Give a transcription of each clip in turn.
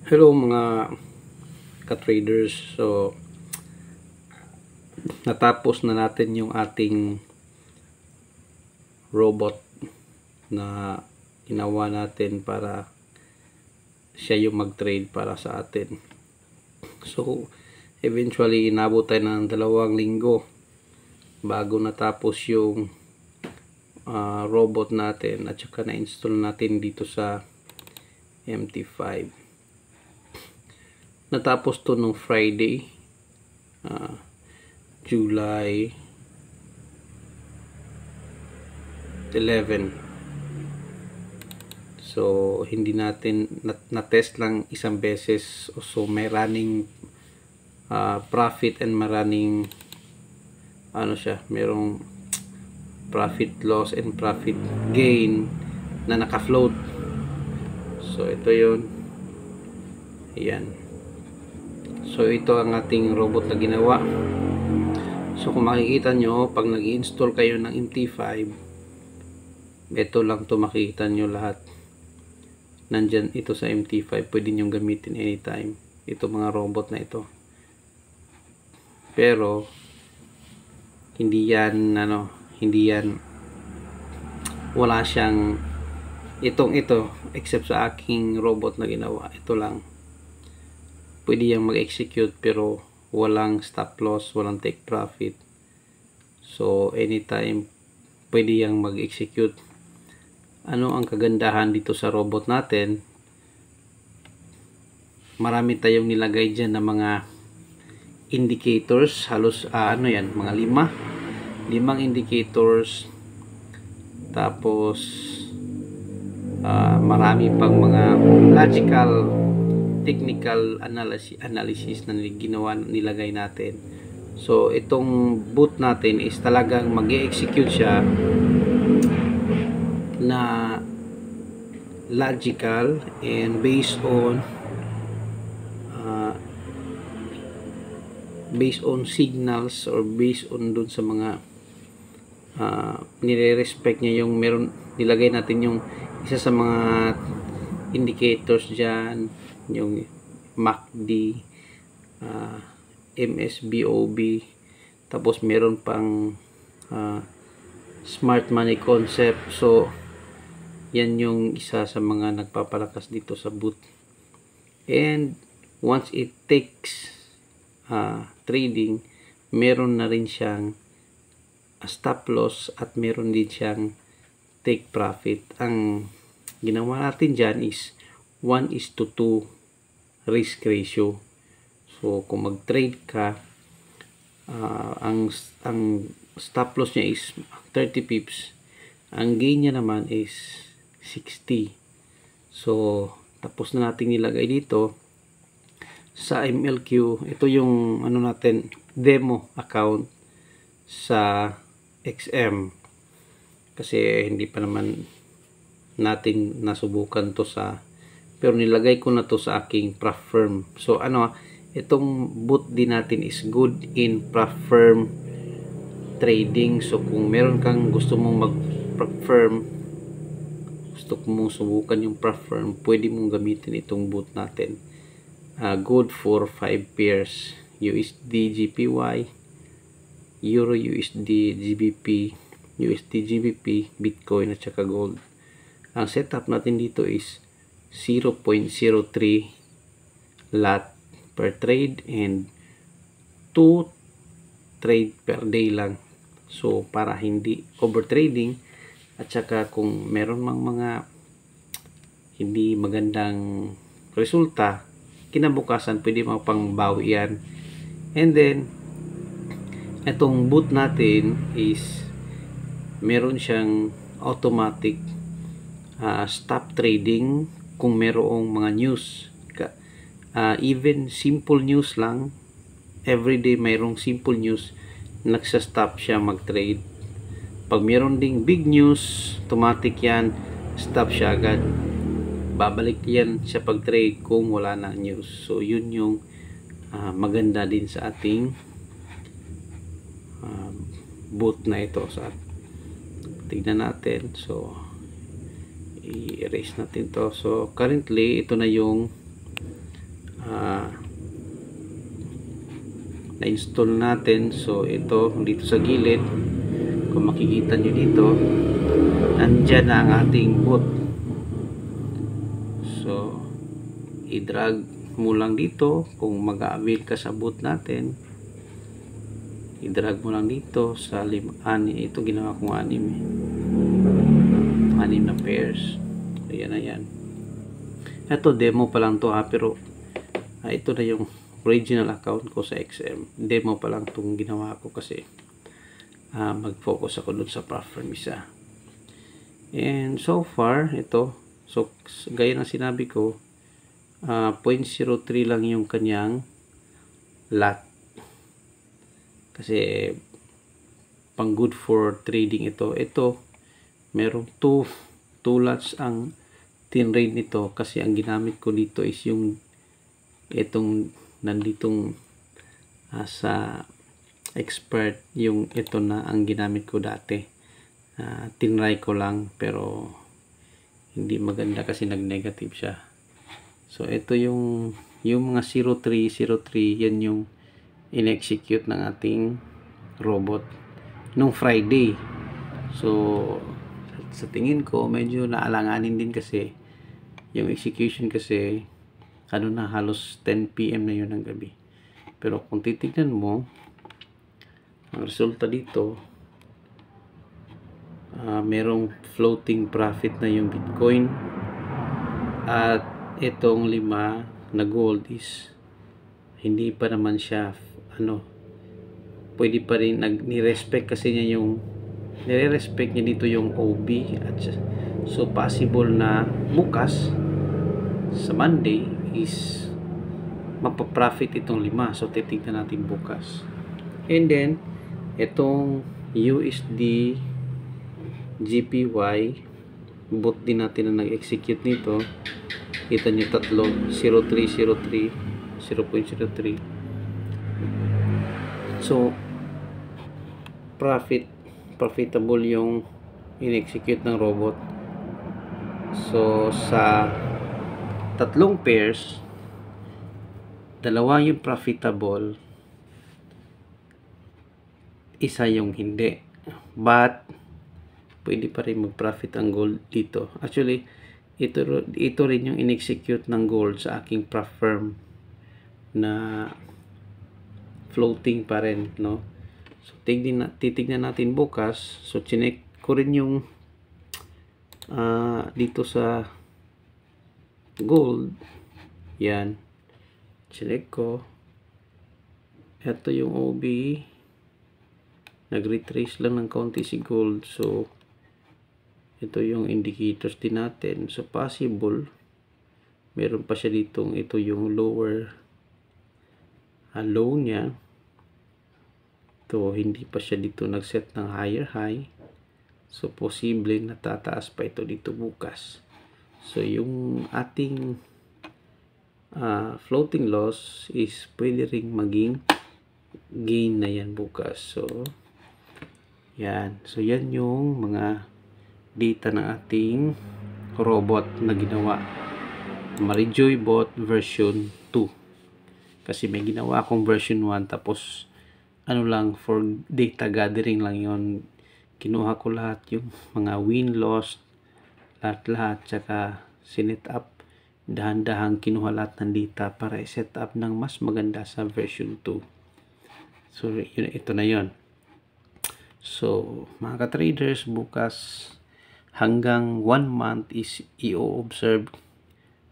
Hello mga ka-traders. So natapos na natin yung ating robot na ginawa natin para siya yung mag-trade para sa atin. So eventually inabot tayo ng 2 linggo bago natapos yung robot natin at saka na-install natin dito sa MT5. Natapos to nung Friday, July 11. So hindi natin na-test lang isang beses, so may running profit and running merong profit loss and profit gain na naka-float. So ito yun, ayan. So ito ang ating robot na ginawa. So kung makikita nyo, pag nag-install kayo ng MT5, ito lang to, makikita nyo lahat. Nandyan ito sa MT5, pwede nyo gamitin anytime. Ito mga robot na ito. Pero hindi yan wala siyang ito except sa aking robot na ginawa. Ito lang. Pwede yang mag-execute pero walang stop loss, walang take profit. So anytime pwede yang mag-execute. Ano ang kagandahan dito sa robot natin? Marami tayong nilagay dyan na mga indicators. Halos mga 5 indicators. Tapos marami pang mga logical technical analysis na nilagay natin. So itong boot natin is talagang mag-execute siya na logical and based on signals or based on dun sa mga nire-respect niya. Yung meron nilagay natin yung isa sa mga indicators dyan, yung MACD, MSBOB, tapos meron pang smart money concept. So yan yung isa sa mga nagpapalakas dito sa boot. And once it takes trading, meron na rin siyang stop loss at meron din siyang take profit. Ang ginawa natin dyan is 1:2 risk ratio. So kung mag-trade ka, ang stop loss niya is 30 pips, ang gain niya naman is 60. So tapos na natin nilagay dito sa MLQ. Ito yung natin, demo account sa XM, kasi hindi pa naman natin nasubukan to pero nilagay ko na to sa aking prop firm. So itong boot din natin is good in prop firm trading. So kung meron kang gusto mong mag prop firm, gusto mong subukan yung prop firm, pwede mong gamitin itong boot natin. Good for 5 pairs, USD GPY, Euro USD GBP, USD GBP, Bitcoin at saka gold. Ang setup natin dito is 0.03 lot per trade and 2 trade per day lang. So para hindi overtrading, at saka kung meron mang mga hindi magandang resulta, kinabukasan pwede mapangbawi yan. And then itong boot natin is meron siyang automatic stop trading kung merong mga news. Even simple news lang, everyday mayroong simple news, nagsa-stop siya mag-trade. Pag meron ding big news, automatic yan, stop siya agad. Babalik yan sa pag-trade kung wala na news. So yun yung maganda din sa ating boot na ito. So tignan natin. So i-erase natin to. So currently ito na yung na-install natin. So ito dito sa gilid, kung makikita nyo dito, nandyan na ang ating boot. So i-drag mo lang dito kung mag-a-avail ka sa boot natin, i-drag mo lang dito sa ito ginawa kong 6 na pairs. Ayan na yan. Ito demo pa lang to ha, pero ito na yung original account ko sa XM. Demo pa lang itong ginawa ko kasi mag-focus ako dun sa platform isa. And so far ito, so gaya ng sinabi ko, 0.03 lang yung kanyang lot, kasi pang good for trading ito. Merong 2 lots ang tinrade nito, kasi ang ginamit ko dito is yung itong nanditong sa expert, yung ito na ang ginamit ko dati. Tinry ko lang pero hindi maganda kasi nag-negative siya. So ito yung mga 03, yan yung in-execute ng ating robot nung Friday. So sa tingin ko medyo naalanganin din kasi yung execution, kasi halos 10 PM na yun ng gabi. Pero kung titignan mo ang resulta dito, merong floating profit na yung Bitcoin, at itong 5 na gold is hindi pa naman siya pwede pa rin ni-respect, kasi niya yung nire-respect niya dito yung OB, at so possible na bukas sa Monday is mapaprofit itong 5. So titignan natin bukas. And then itong USD GPY bot din natin na nag-execute nito. Kita nyo 3, 0303, 0.03. So profitable yung in-execute ng robot. So sa 3 pairs, 2 yung profitable, 1 yung hindi. But pwede pa rin mag-profit ang gold dito. Actually ito rin yung in-execute ng gold sa aking firm na floating pa rin, no? So titignan natin bukas. So chinek ko rin yung dito sa gold, yan, chinek ko. Ito yung OB, nag-retrace lang ng kaunti si gold. So ito yung indicators din natin. So possible meron pa siya ditong, ito yung lower low niya. Ito hindi pa siya dito nag-set ng higher high. So posible na tataas pa ito dito bukas. So yung ating floating loss is pwede ring maging gain na yan bukas. So yan. So yan yung mga data ng ating robot na ginawa, Marijoy bot version 2, kasi may ginawa akong version 1 tapos lang for data gathering lang yon. Kinuha ko lahat yung mga win loss, lahat tsaka sinet up, dahan-dahang kinuha lahat ng data para i-set up ng mas maganda sa version 2. So yun, ito na yon. So mga ka-traders, bukas hanggang 1 month is i-observe,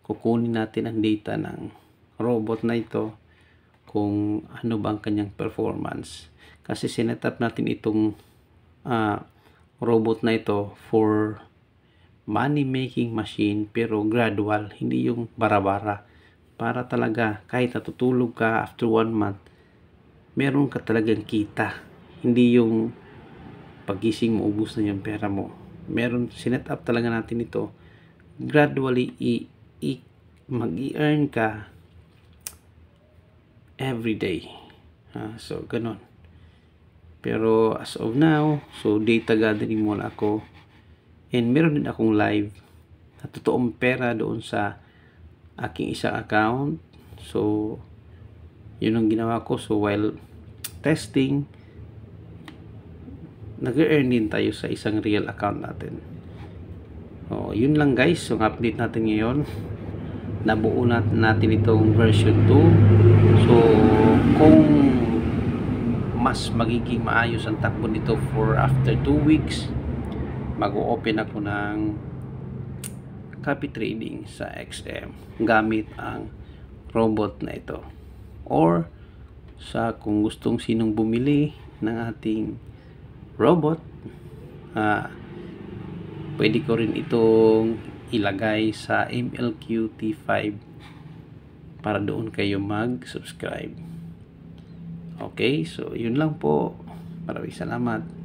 kukunin natin ang data ng robot na ito kung ano ba ang kanyang performance, kasi sinet up natin itong robot na ito for money making machine, pero gradual, hindi yung bara-bara, para talaga kahit natutulog ka after 1 month meron ka talagang kita, hindi yung pagising mo ubos na yung pera mo. Meron, sinet up talaga natin ito gradually, mag-i-earn ka every day. So ganun. Pero as of now, so data gathering muna ako, and meron din akong live na totoong pera doon sa aking isang account. So yun ang ginawa ko. So while testing, nag-earn din tayo sa isang real account natin. So yun lang guys, yung update natin ngayon. Nabuo natin itong version 2. So kung mas magiging maayos ang takbo nito for after 2 weeks, mag-open ako ng copy trading sa XM gamit ang robot na ito, or sa kung gustong sinong bumili ng ating robot, pwede ko rin itong ilagay sa MLQT5 para doon kayo mag-subscribe. Okay, so yun lang po. Maraming salamat.